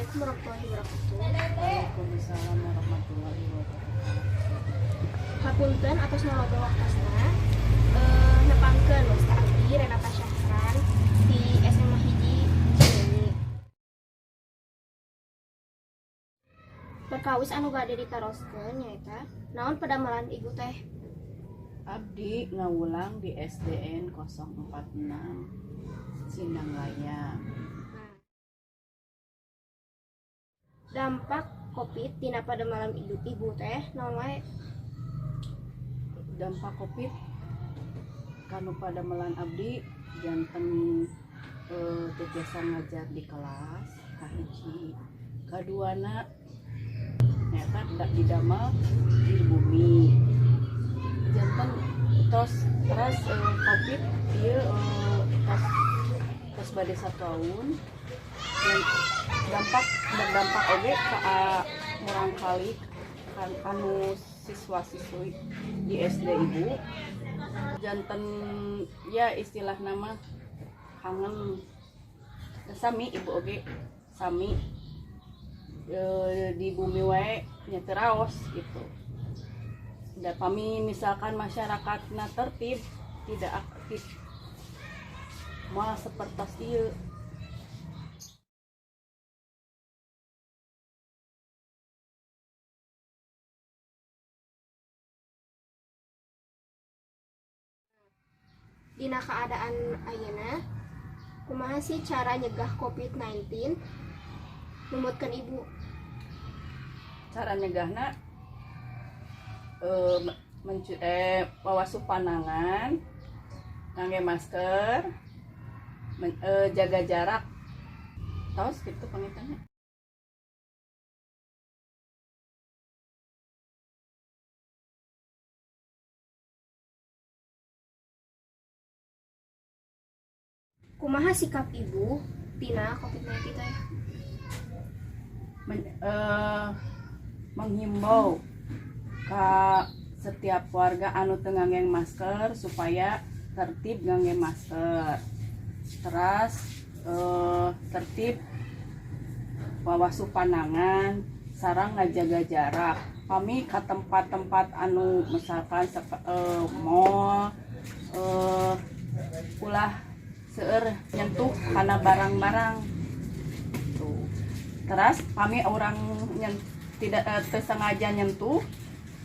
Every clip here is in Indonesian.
Assalamualaikum warahmatullahi wabarakatuh. Waalaikumsalam warahmatullahi wabarakatuh. Hapunten atas nama waktosna nepangkeun wasta abdi Renata Syahran di SMA Hiji Cileunyi. Perkawis anu bade ditaroskeun nyaeta naon padamelan ibu teh? Abdi ngawulang di SDN 046 Sindang Layang. Dampak Covid dina padamelan ibu teh naon wae? Dampak Covid kanu padamelan abdi janten tiasa ngajar di kelas kahiji kaduana nyata tidak didamel di bumi janten terus Covid ieu tos bade 1 tahun dan berdampak oge ka murang kali anu siswa-siswi di SD ibu janten ya istilah nama kangen sami ibu oge sami di bumi wae nya teraos gitu. Da pami misalkan masyarakatna tertib tidak aktif malah sepertas ieu. Dina keadaan ayeuna kumaha sih cara nyegah COVID-19 numutkeun ibu? Cara nyegahna pawasuh panangan, ngangge masker, jaga jarak. Tos gitu pengitannya. Kumaha sikap ibu tina COVID-19 teh? Menghimbau ka setiap warga anu teu ngangge masker supaya tertib ngangge masker. Teras tertib wawasuh panangan sareng ngajaga jarak. Pami ka tempat-tempat anu misalkan mall ulah seueur nyentuh kana barang-barang tuh. Teras pami orang yang tidak tersengaja nyentuh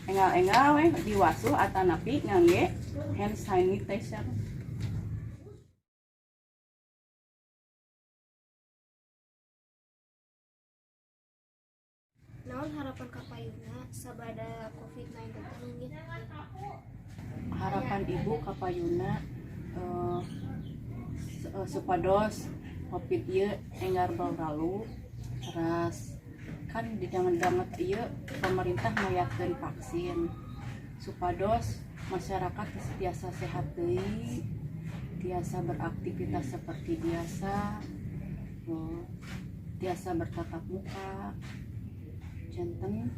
engal-engal we diwasuh atanapi ngangge hand sanitizer. Naon harapan kapayuna sabada COVID-19 teh leungit? Harapan ibu kapayuna supados Covid ieu enggar berlalu. Teras kan di danget ieu pemerintah ngayakeun vaksin supados masyarakat tiasa sehat deui, tiasa beraktivitas seperti biasa, tiasa bertatap muka. Janten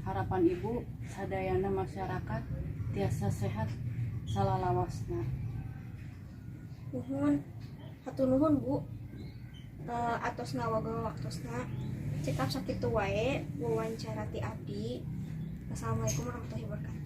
harapan ibu sadayana masyarakat tiasa sehat salalawasna. Nuhun, hatur nuhun Bu. Atos ngawagang waktosna cekap sakitu wae wawancara ti abdi. Assalamualaikum warahmatullahi wabarakatuh.